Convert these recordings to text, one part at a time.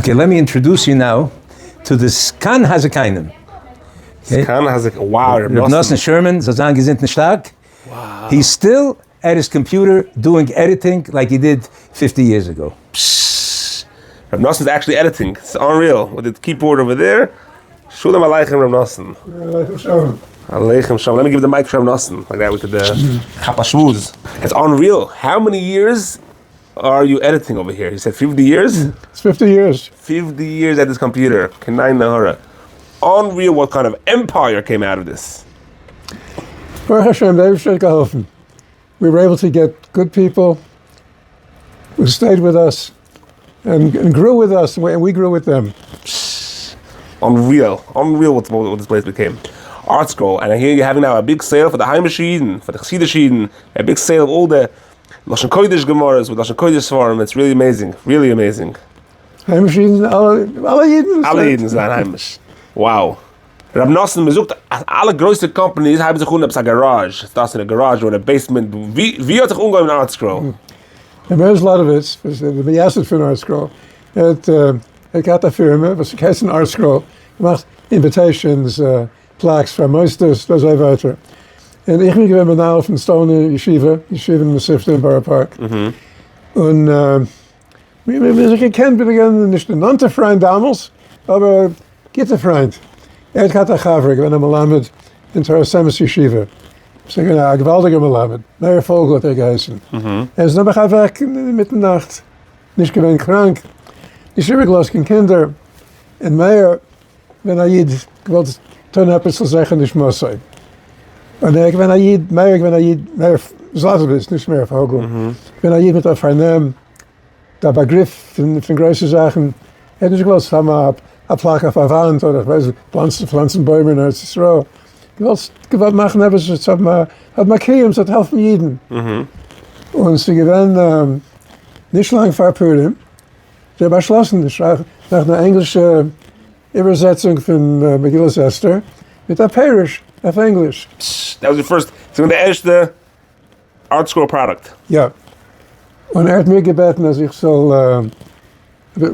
Okay, let me introduce you now to this Kan Hazekainim. Okay. Kan Hazek. Wow, Reb Nosson Sherman, Zazan Gesinten Stark. Wow. He's still at his computer doing editing like he did 50 years ago. Reb Nosson's actually editing. It's unreal. With the keyboard over there. Shalom Aleichem, Reb Nosson. Aleichem Shalom. Let me give the mic to Reb Nosson. Like that with the Chapashmuz. It's unreal. How many years are you editing over here? You said 50 years? It's 50 years. 50 years at this computer. Kenai Nahara. Unreal what kind of empire came out of this. Baruch Hashem, they have geholfen. We were able to get good people who stayed with us and grew with us, and we grew with them. Unreal what this place became. Artscroll, and I hear you're having now a big sale for the Heimish Yidden, for the Chassidish Yidden, a big sale of all the Lashon Kodesh Gemaras with Lashon Kodesh Sefarim. It's really amazing, really amazing. Heimish Yidden, alle Yidden. Alle Yidden sind Heimish. Wow. Reb Nosson besucht alle größte companies, haben sich unten a garage. Das in a garage or in a basement. Wie hat sich umgegangen mit Artscroll? And there's a lot of it. The Miyasset von Artscroll. Hat a firma, was heißt ein Artscroll, gemacht invitations, plaques from Meisters, das sei weiter. Und ich bin gewesen benannt auf dem Stone Yeshiva in Sifte in Borough Park. Und wir sind gekannt, nicht ein Nonte-Freund damals, aber Gitter-Freund. Hat a Chavre, gewesen Melamed in Torah Semes Yeshiva. Ein gewaltiger Melamed. Meir Vogel hat geheißen. Ist noch weg mitten Nacht, nicht gewesen krank. Die übergelassen Kinder. Und Meir, wenn Jid gewollt tun etwas zu sagen, nicht muss sein. Und wenn Jid, Meir Zlatowitz, nicht mehr Vogel. Wenn Jid mit der Vernehm, der Begriff von größeren Sachen, hätte ich gewollt, haben wir eine Plaka auf der Wand oder ich weiß, Pflanzenbäume in Artscroll. Gewollt machen etwas, das hat man Kiyum, das hat helfen Jiden. Und sie gewinnen nicht lang vor Purim. Sie haben beschlossen, nach einer englischen Übersetzung von Megillas Esther, mit der Perish auf Englisch. That was the first, so the erste Artscroll product. Ja. Und hat mir gebeten, dass ich soll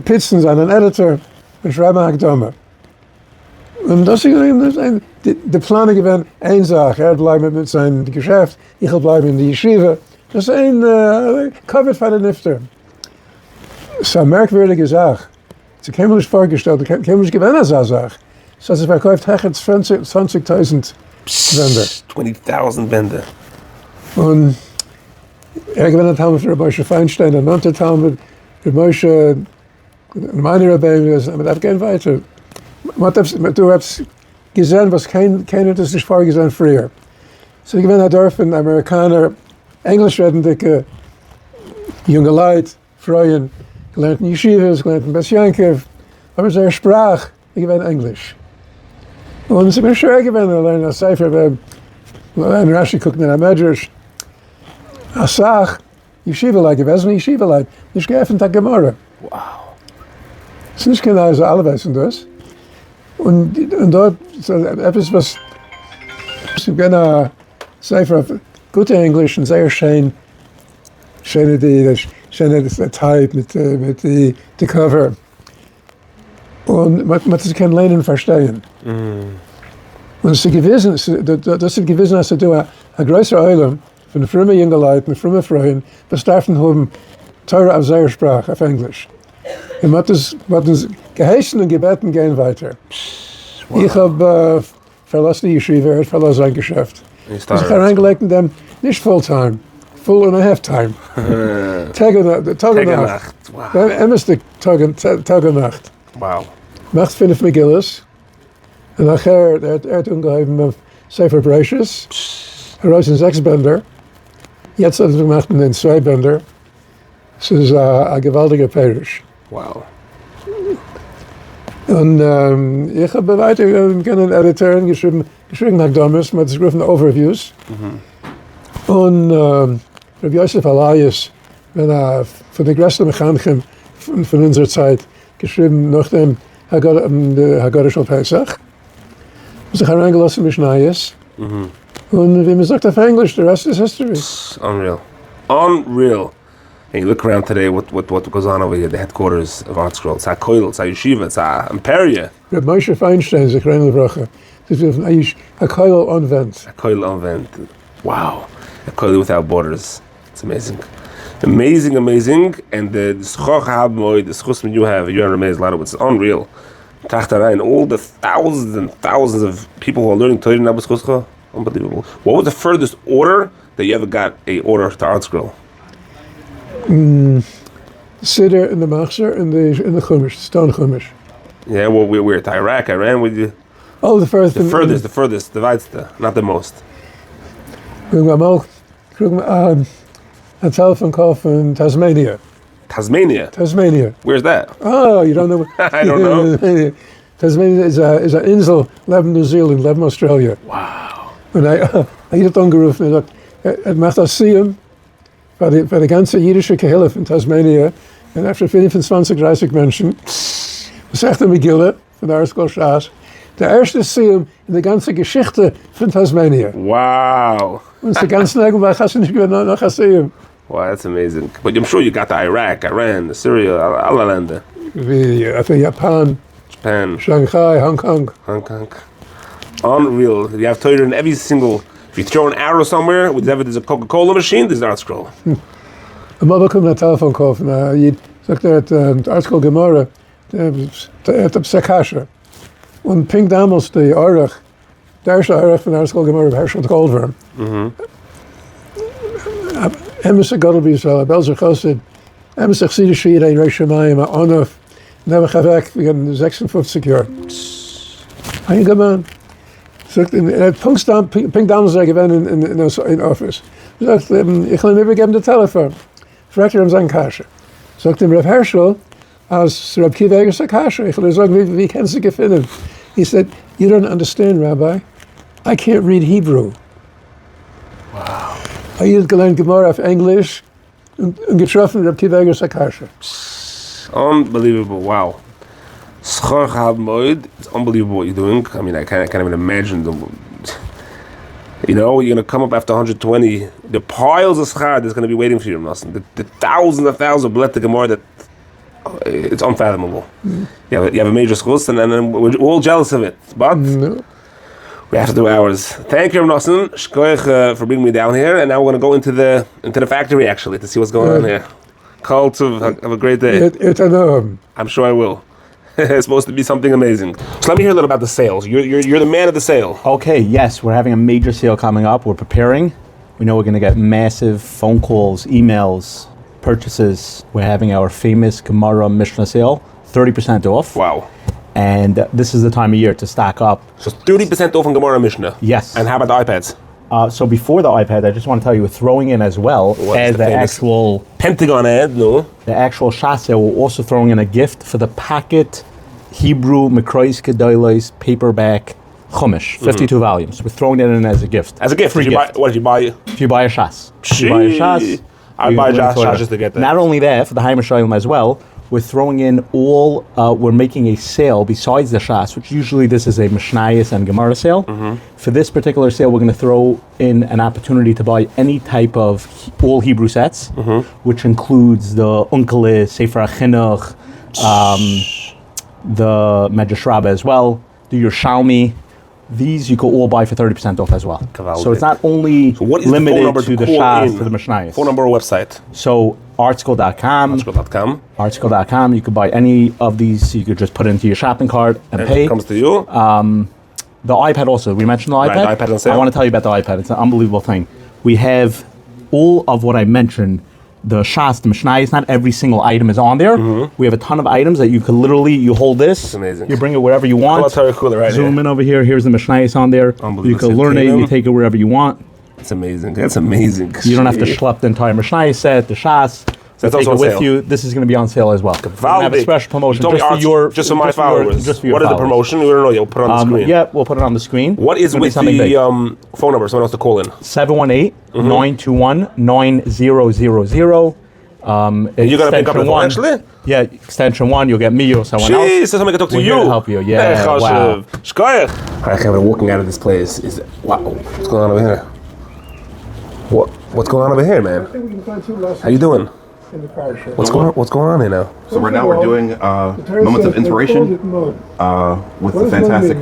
pitchen sein, ein Editor, und schreiben Hakdama. Und das ist die Pläne gewesen, eine Sache, bleibt mit seinem Geschäft, ich will bleiben in die Yeshiva. Das ist ein Cover für den Nifter. Das ist eine merkwürdige Sache. Sie haben sich vorgestellt, sie haben sich gewöhnt als eine Sache. Das heißt, es verkauft 20.000 Bänder. 20.000 Bänder. Und gewinnt Talmud für Moshe Feinstein, der nannte Talmud für Moshe, meine Rebellen, aber das geht weiter. Du hast gesehen, was keiner das nicht vorgesehen früher. So ich gewinnt ein Dorf in Amerikaner, Englisch redende junge Leute, Freuen, gelernt in Yeshivas, gelernt in Bes Yankiv, aber seine Sprache, ich gewinnt Englisch. Und es ist mir schwer gewesen, lernen als Sefer, ein Rashi guckt in der Medrash, Asach, Yeshiva-like gewesen, Yeshiva-like, nicht geöffnet hat Gemara. Wow. Es ist nicht genau, also alle wissen das. Und dort ist etwas, was ich bin ein Sefer auf gute Englisch und sehr schön, schöne Type mit der Cover. Und man kann lernen verstehen. Und es ist gewissen, dass du ein größer Eulam von frühen jungen Leuten, frühen Freuen, das dürfen haben, Torah auf seiner Sprache, auf Englisch. Und man hat uns geheißen und gebeten, gehen weiter. Wow. Ich habe verlassen die Yeshiva, verlassen sein Geschäft. Ich habe reingelegt in dem, nicht Fulltime, full and a half time. Tag und Nacht. Wow. Emmerste Tag und Nacht. Wow. Macht 5 Megillas. Und nachher, hat ungeheben Sefer Bereshis. Raus in 6 Bänder. Jetzt hat gemacht in 2 Bänder. Es ist ein gewaltiger Perish. Wow. Und ich habe weiter einen Editor geschrieben nach damals, mit geschrieben Overviews. Und Rabbi Yosef Elias, von der größten Mechaniker von unserer Zeit, geschrieben nach dem Haggadah Shel Pesach. Sich hereingelassen mit Schneies. Und wie man sagt auf Englisch, the rest is history. Unreal. Unreal. And you look around today, what goes on over here, the headquarters of Artscroll. It's a koil, it's a yeshiva, it's a imperia. Reb Moshe Feinstein, Zechrein Levracha. This is a koil onvent. A koil onvent. Wow. A koil without borders. It's amazing. Amazing. And the schoch habmoid, the schusman you have amazed a lot of it's unreal. Tachtarain, all the thousands and thousands of people who are learning Torah now with schuscha. Unbelievable. What was the furthest order that you ever got a order to Artscroll? Siddur in the Machzer in the Chumash, stone Chumash. Yeah, well, we're to Iraq, Iran with you. Oh, the furthest, the weitste, not the most. A telephone call from Tasmania. Tasmania? Where's that? Oh, you don't know? I don't know. Tasmania is an insel, Lebanon, New Zealand, Lebanon, Australia. Wow. Und ich habe angerufen und gesagt, macht das Siem für die ganze jiddische Kehille von Tasmania. Und efter 25, 30 Menschen, sagt Megille von der Artscroll Schaas, der erste Siem in der ganzen Geschichte von Tasmania. Wow. Und die ganzen Tage hast du nicht gewonnen nach der Siem. Wow, that's amazing. But I'm sure you got the Iraq, Iran, Syria, alle Länder. Wie Japan, Shanghai, Hong Kong. Unreal. You have Torah in every single. If you throw an arrow somewhere, there's a Coca-Cola machine, there's an Artscroll. Einmal bekommt ein Telefon von einer Jid, sagt Artscroll Gemara, der Psekasche. Und ping damals der erste Orach von Artscroll Gemara, Herschel Goldworm. Emse Gadol B'Yisrael, Belzer Chosid, Emse Chsidish Shirei Reish Shamayim, Onof, never weg, wir gehen 56 Jahre. Ein Gemann. Sagt, ping damals er gewesen in Office. Sagt, ich will mir geben den Telefon. Fragt seinen Kasche. Sagt ihm Rav Herschel, als Reb Kiva Eger Kasche, ich will sagen, wie kannst du finden? He said, you don't understand, Rabbi. I can't read Hebrew. Wow. Ich habe gelernt Gemara auf Englisch und getroffen Reb Kiva Eger Kasche. Unbelievable, wow. It's unbelievable what you're doing. I mean, I can't even imagine you know, you're going to come up after 120. The piles of schar that's going to be waiting for you, the thousands and thousands of blet Gemara that it's unfathomable. You have a major schus, and then we're all jealous of it. But we have to do ours. Thank you, Nosson, Shkoich, for bringing me down here. And now we're going to go into the factory actually to see what's going on here. Call to have a great day. I'm sure I will. It's supposed to be something amazing. So let me hear a little about the sales. You're the man of the sale. Okay, yes, we're having a major sale coming up. We're preparing. We know we're going to get massive phone calls, emails, purchases. We're having our famous Gemara Mishnah sale, 30% off. Wow. And this is the time of year to stock up. So 30% off on Gemara Mishnah? Yes. And how about the iPads? So before the iPad, I just want to tell you, we're throwing in as well as the actual Pentagon ad, no? The actual Shas, we're also throwing in a gift for the pocket Hebrew Mikrois Kedolos paperback Chumash, 52 volumes. We're throwing it in as a gift. As a gift? What did you buy? If you buy a Shas. If you buy a Shas, I buy a Shas just to get that. Not only that, for the Haimer Shalom as well, we're throwing in we're making a sale besides the Shas, which usually this is a Mishnayos and Gemara sale. For this particular sale, we're going to throw in an opportunity to buy any type of all Hebrew sets, which includes the Unkelis, Sefer Chinuch, the Medrash Rabbah as well, the Yerushalmi. These you can all buy for 30% off as well. So it's not only limited to the Shas, to the Mishnayos. Phone number or website? So Artscroll.com. Artscroll.com. You could buy any of these. You could just put it into your shopping cart and pay. It comes to you. The iPad also. We mentioned the iPad. Right, the iPad on sale. I want to tell you about the iPad. It's an unbelievable thing. We have all of what I mentioned. The Shas, the Mishnayos, not every single item is on there. We have a ton of items that you could literally, you hold this, it's amazing. You bring it wherever you want. Zoom in over here, here's the Mishnayos on there. You can learn it, you take it wherever you want. It's amazing. That's amazing. You don't have to schlep the entire Mishnayos set, the Shas. That's take also it with you. This is going to be on sale as well. We have a special promotion just for my followers. What is the promotion? We don't know. You'll put it on the screen. Yeah, we'll put it on the screen. What is with the phone number? Someone else to call in. 718-921-9000. And you're going to pick up the phone actually? Yeah, extension 1, you'll get me or someone else. Jeez, somebody can talk to you. We're here to help you, yeah. Wow. I'm walking out of this place. Wow, what's going on over here? What's going on over here, man? How you doing? in the parsha. What's going on here now? So right now we're doing moments of inspiration with the fantastic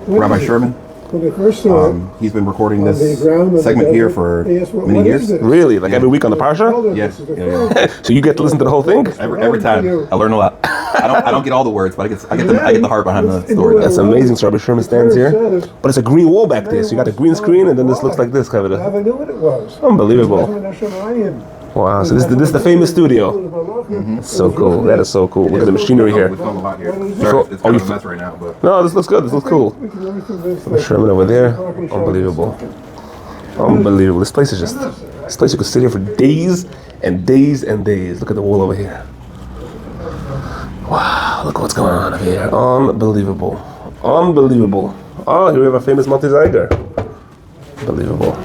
Rabbi Sherman. When they first saw it, He's been recording this the ground of the segment here desert, for they asked, many what years. is this? Really? Like every week on the parsha? Yes. This is the Yeah. first. So you get to listen to the whole thing? Every time I learn a lot. I don't get all the words, but I get the heart behind the story. That's amazing. So Rabbi Sherman stands here, but it's a green wall back there. So you got a green screen, and then this looks like this, I Kavita. never knew what it was. Unbelievable. Wow. So this is the famous studio. So cool. That is so cool. Look at the machinery here. We film a lot here. So- It's kind of a mess right now, but No, this looks good. This looks cool. Sherman over there. Unbelievable. Unbelievable. This place you could sit here for days and days and days. Look at the wall over here. Wow, look what's going on over here. Unbelievable. Unbelievable. Oh, here we have a famous Monty Zeiger. Unbelievable.